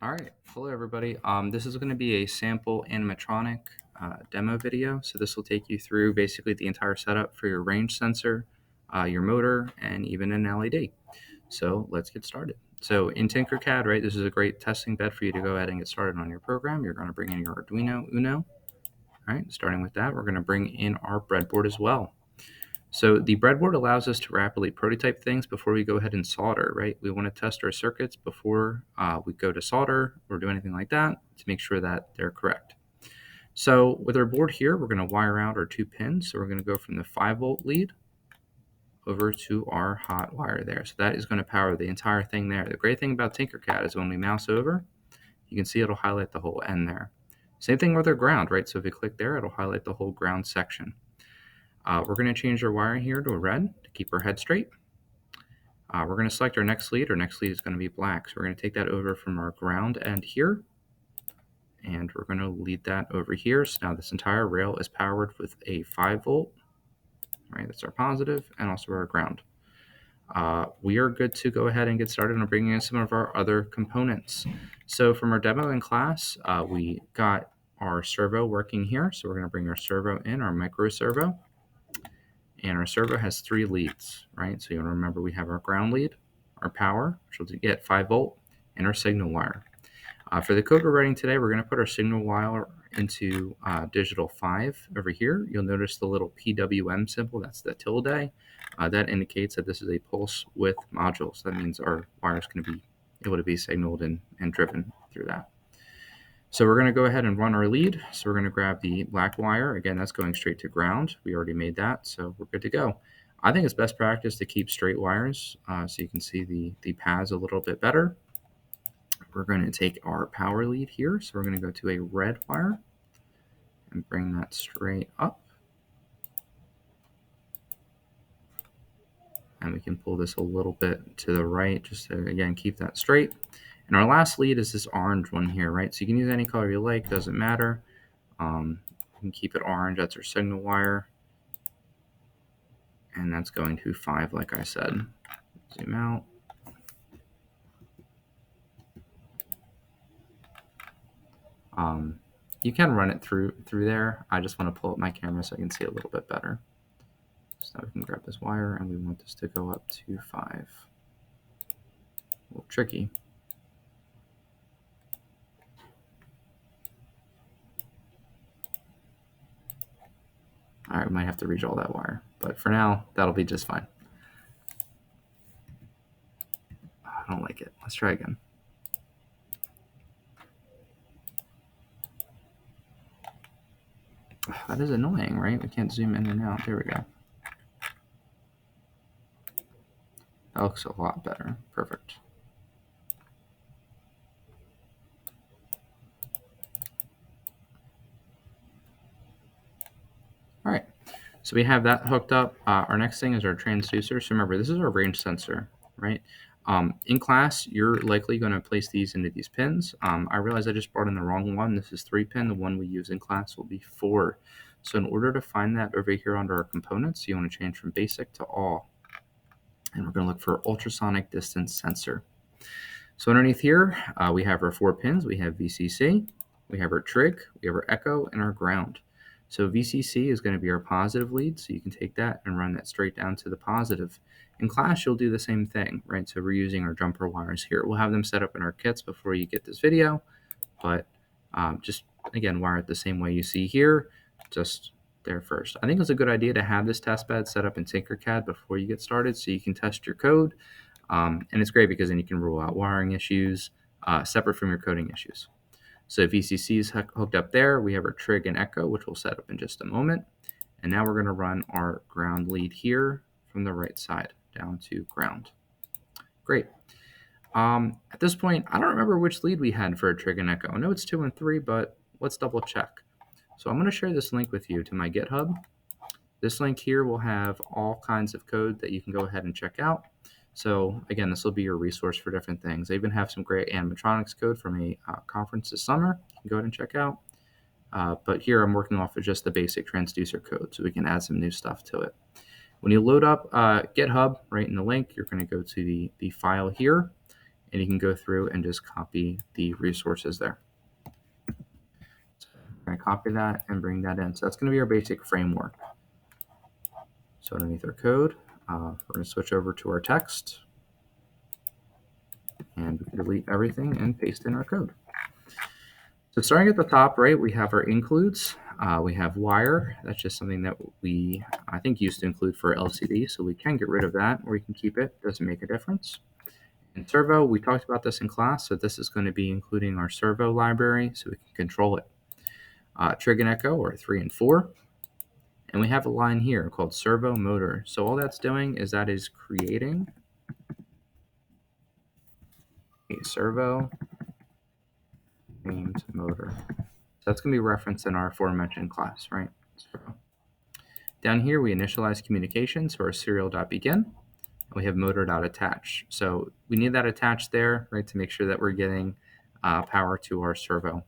All right, hello everybody. This is going to be a sample animatronic demo video. So this will take you through basically the entire setup for your range sensor, your motor, and even an LED. So let's get started. So in Tinkercad, right, this is a great testing bed for you to go ahead and get started on your program. You're going to bring in your Arduino Uno. All right, starting with that, we're going to bring in our breadboard as well. So the breadboard allows us to rapidly prototype things before we go ahead and solder, right? We want to test our circuits before we go to solder or do anything like that to make sure that they're correct. So with our board here, we're going to wire out our 2 pins. So we're going to go from the 5-volt lead over to our hot wire there. So that is going to power the entire thing there. The great thing about Tinkercad is when we mouse over, you can see it'll highlight the whole end there. Same thing with our ground, right? So if you click there, it'll highlight the whole ground section. We're going to change our wiring here to a red to keep our head straight. We're going to select our next lead. Our next lead is going to be black. So we're going to take that over from our ground end here, and we're going to lead that over here. So now this entire rail is powered with a 5-volt, right? That's our positive, and also our ground. We are good to go ahead and get started on bringing in some of our other components. So from our demo in class, we got our servo working here. So we're going to bring our servo in, our micro servo. And our servo has 3 leads, right? So you want to remember we have our ground lead, our power, which will get 5-volt, and our signal wire. For the code we're writing today, we're going to put our signal wire into digital 5 over here. You'll notice the little PWM symbol, that's the tilde. That indicates that this is a pulse width module. So that means our wire is going to be able to be signaled and driven through that. So we're going to go ahead and run our lead. So we're going to grab the black wire. Again, that's going straight to ground. We already made that, so we're good to go. I think it's best practice to keep straight wires so you can see the paths a little bit better. We're going to take our power lead here. So we're going to go to a red wire and bring that straight up. And we can pull this a little bit to the right just to, again, keep that straight. And our last lead is this orange one here, right? So you can use any color you like, doesn't matter. You can keep it orange, that's our signal wire. And that's going to 5, like I said. Zoom out. You can run it through there. I just want to pull up my camera so I can see a little bit better. So now we can grab this wire, and we want this to go up to 5. A little tricky. All right, we might have to redraw that wire, but for now, that'll be just fine. I don't like it. Let's try again. That is annoying, right? We can't zoom in and out. There we go. That looks a lot better. Perfect. All right, so we have that hooked up. Our next thing is our transducer. So remember, this is our range sensor, right? In class, you're likely going to place these into these pins. I realize I just brought in the wrong one. This is 3-pin. The one we use in class will be 4. So in order to find that over here under our components, you want to change from basic to all. And we're going to look for ultrasonic distance sensor. So underneath here, we have our 4 pins. We have VCC, we have our trig, we have our echo, and our ground. So VCC is going to be our positive lead, so you can take that and run that straight down to the positive. In class, you'll do the same thing, right? So we're using our jumper wires here. We'll have them set up in our kits before you get this video, but just, again, wire it the same way you see here, just there first. I think it's a good idea to have this test bed set up in Tinkercad before you get started so you can test your code. And it's great because then you can rule out wiring issues separate from your coding issues. So VCC is hooked up there. We have our trig and echo, which we'll set up in just a moment. And now we're going to run our ground lead here from the right side down to ground. Great. At this point, I don't remember which lead we had for a trig and echo. I know it's 2 and 3, but let's double check. So I'm going to share this link with you to my GitHub. This link here will have all kinds of code that you can go ahead and check out. So again, this will be your resource for different things. I even have some great animatronics code from a conference this summer. You can go ahead and check out. But here I'm working off of just the basic transducer code, so we can add some new stuff to it. When you load up GitHub, right in the link, you're going to go to the file here, and you can go through and just copy the resources there. So I'm going to copy that and bring that in. So that's going to be our basic framework. So underneath our code, we're going to switch over to our text, and we can delete everything and paste in our code. So starting at the top, right, we have our includes. We have wire. That's just something that we, I think, used to include for LCD, so we can get rid of that, or we can keep it. Doesn't make a difference. And servo, we talked about this in class, so this is going to be including our servo library, so we can control it. Trig and echo are 3 and 4. And we have a line here called servo motor. So all that's doing is that is creating a servo named motor. So that's going to be referenced in our aforementioned class, right? So down here, we initialize communication, so our serial.begin. And we have motor.attach. So we need that attached there, right, to make sure that we're getting power to our servo.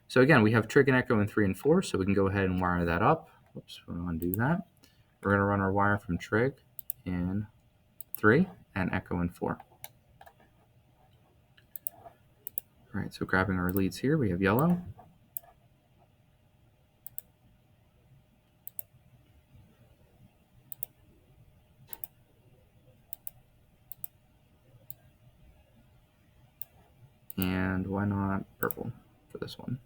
So again, we have trig and echo in 3 and 4, so we can go ahead and wire that up. Oops, we don't want to do that. We're going to run our wire from trig in 3 and echo in 4. All right, so grabbing our leads here, we have yellow. And why not purple for this one?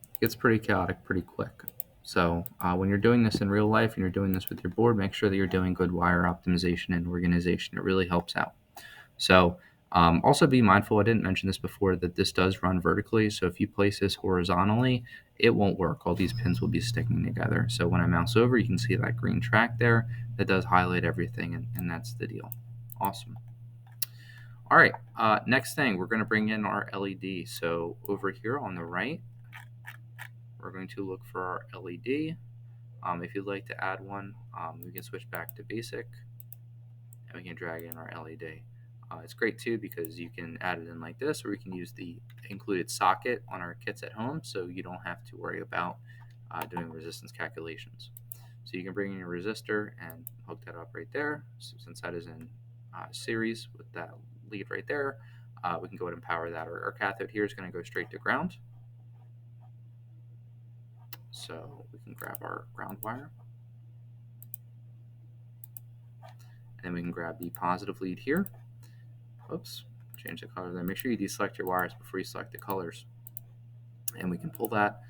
It gets pretty chaotic pretty quick. So when you're doing this in real life and you're doing this with your board, make sure that you're doing good wire optimization and organization. It really helps out. So also be mindful, I didn't mention this before, that this does run vertically. So if you place this horizontally, it won't work. All these pins will be sticking together. So when I mouse over, you can see that green track there that does highlight everything, and that's the deal. Awesome. All right, next thing, we're going to bring in our LED. So over here on the right, we're going to look for our LED. If you'd like to add one, we can switch back to basic, and we can drag in our LED. It's great too because you can add it in like this, or we can use the included socket on our kits at home, so you don't have to worry about doing resistance calculations. So you can bring in your resistor and hook that up right there. So since that is in series with that lead right there, we can go ahead and power that. Our cathode here is going to go straight to ground. So we can grab our ground wire. And then we can grab the positive lead here. Oops, change the color there. Make sure you deselect your wires before you select the colors. And we can pull that.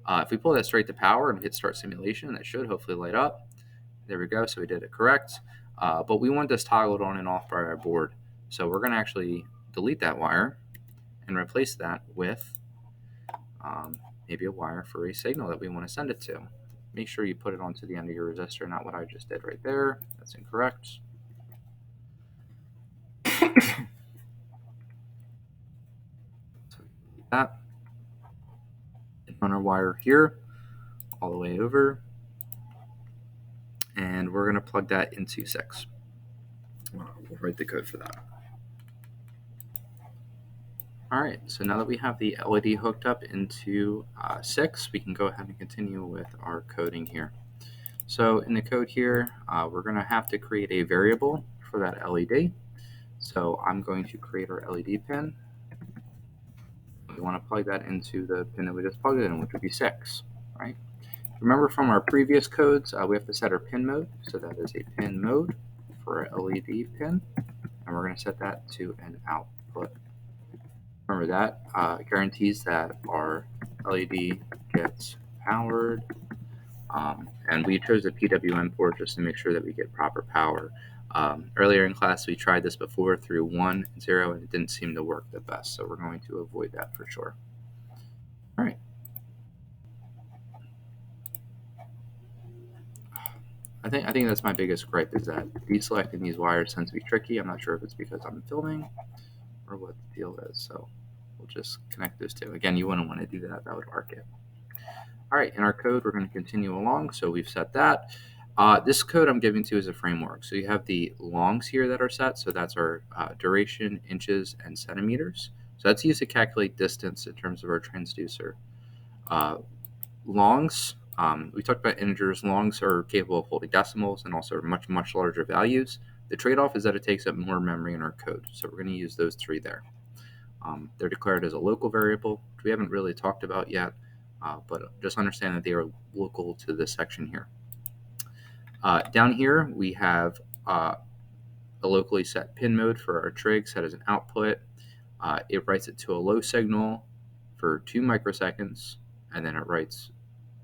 If we pull that straight to power and hit start simulation, that should hopefully light up. There we go, so we did it correct. But we want this toggled on and off by our board. So we're going to actually delete that wire and replace that with maybe a wire for a signal that we want to send it to. Make sure you put it onto the end of your resistor, not what I just did right there. That's incorrect. So that. Run our wire here all the way over, and we're going to plug that into 6. We'll write the code for that. All right, so now that we have the LED hooked up into 6, we can go ahead and continue with our coding here. So in the code here, we're going to have to create a variable for that LED. So I'm going to create our LED pin. We want to plug that into the pin that we just plugged in, which would be 6, right? Remember from our previous codes, we have to set our pin mode. So that is a pin mode for our LED pin, and we're going to set that to an output. Remember that guarantees that our LED gets powered, and we chose a PWM port just to make sure that we get proper power. Earlier in class, we tried this before through 1 and 0, and it didn't seem to work the best, so we're going to avoid that for sure. All right. I think that's my biggest gripe, is that deselecting these wires tends to be tricky. I'm not sure if it's because I'm filming or what the deal is, so we'll just connect those two. Again, you wouldn't want to do that. That would arc it. All right, in our code, we're going to continue along, so we've set that. This code I'm giving to is a framework. So you have the longs here that are set, so that's our duration, inches, and centimeters. So that's used to calculate distance in terms of our transducer. Longs We talked about integers. Longs are capable of holding decimals and also much, much larger values. The trade-off is that it takes up more memory in our code, so we're going to use those three there. They're declared as a local variable, which we haven't really talked about yet, but just understand that they are local to this section here. Down here, we have a locally set pin mode for our trig set as an output. It writes it to a low signal for 2 microseconds, and then it writes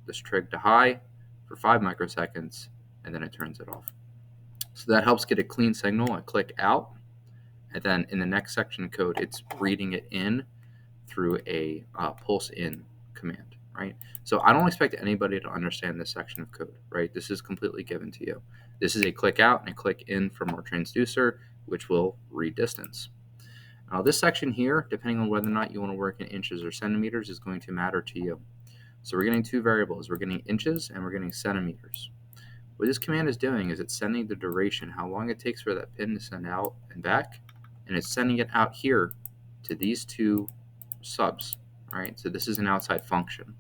this trig to high for 5 microseconds, and then it turns it off. So that helps get a clean signal, a click out, and then in the next section of code, it's reading it in through a pulse in command, right? So I don't expect anybody to understand this section of code, right? This is completely given to you. This is a click out and a click in from our transducer, which will read distance. Now this section here, depending on whether or not you want to work in inches or centimeters, is going to matter to you. So we're getting two variables. We're getting inches and we're getting centimeters. What this command is doing is it's sending the duration, how long it takes for that pin to send out and back, and it's sending it out here to these two subs, right? So this is an outside function.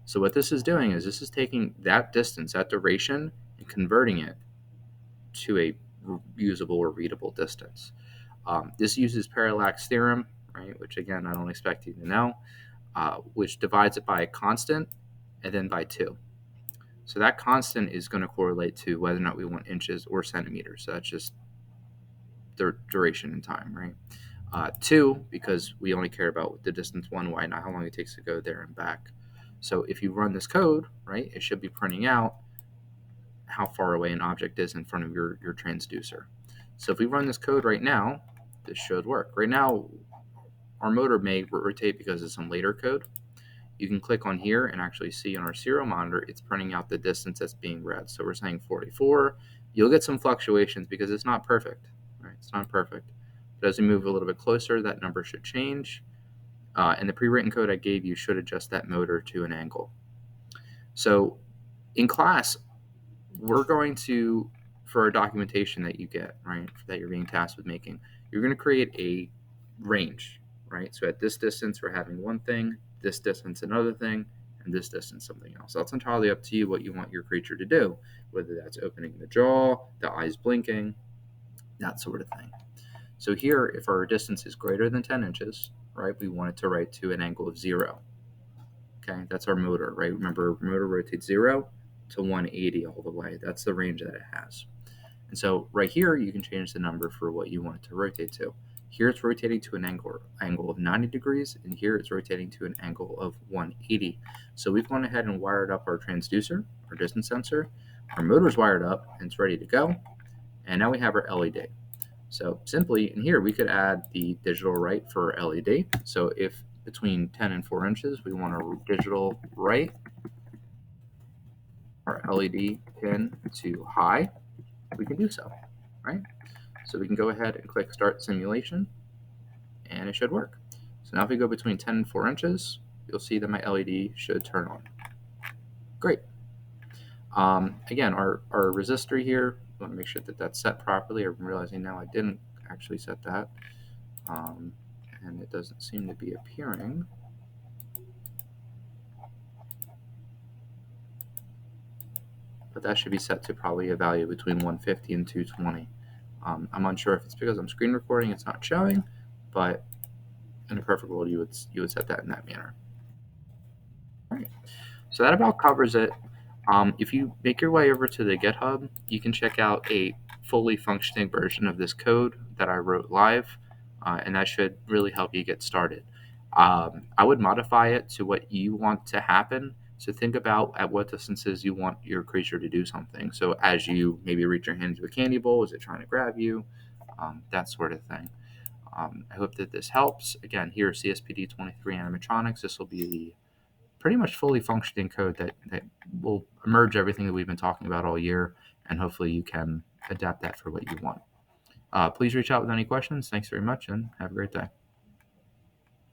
So what this is doing is this is taking that distance, that duration, and converting it to a usable or readable distance. This uses parallax theorem, right? Which again, I don't expect you to know, which divides it by a constant and then by 2. So that constant is going to correlate to whether or not we want inches or centimeters. So that's just the duration in time, right? 2, because we only care about the distance one way, not how long it takes to go there and back. So if you run this code, right, it should be printing out how far away an object is in front of your transducer. So if we run this code right now, this should work. Right now, our motor may rotate because of some later code. You can click on here and actually see on our serial monitor, it's printing out the distance that's being read. So we're saying 44. You'll get some fluctuations because it's not perfect, right? It's not perfect. But as we move a little bit closer, that number should change. And the pre-written code I gave you should adjust that motor to an angle. So in class, we're going to, for our documentation that you get, right, that you're being tasked with making, you're going to create a range, right? So at this distance, we're having one thing, this distance another thing, and this distance something else. So that's entirely up to you what you want your creature to do, whether that's opening the jaw, the eyes blinking, that sort of thing. So here, if our distance is greater than 10 inches, right, we want it to write to an angle of 0. Okay, that's our motor, right? Remember, motor rotates 0 to 180 all the way. That's the range that it has. And so right here, you can change the number for what you want it to rotate to. Here it's rotating to an angle of 90 degrees, and here it's rotating to an angle of 180. So we've gone ahead and wired up our transducer, our distance sensor. Our motor's wired up, and it's ready to go. And now we have our LED. So simply, in here, we could add the digital write for our LED. So if between 10 and 4 inches, we want a digital write our LED pin to high, we can do so, right? So we can go ahead and click Start Simulation, and it should work. So now if we go between 10 and 4 inches, you'll see that my LED should turn on. Great. Again, our resistor here, we want to make sure that that's set properly. I'm realizing now I didn't actually set that, and it doesn't seem to be appearing. But that should be set to probably a value between 150 and 220. I'm unsure if it's because I'm screen recording, it's not showing, but in a perfect world, you would set that in that manner. All right. So that about covers it. If you make your way over to the GitHub, you can check out a fully functioning version of this code that I wrote live, and that should really help you get started. I would modify it to what you want to happen. So think about at what distances you want your creature to do something. So as you maybe reach your hand to a candy bowl, is it trying to grab you? That sort of thing. I hope that this helps. Again, here, CSPD23 Animatronics. This will be the pretty much fully functioning code that will merge everything that we've been talking about all year, and hopefully you can adapt that for what you want. Please reach out with any questions. Thanks very much, and have a great day.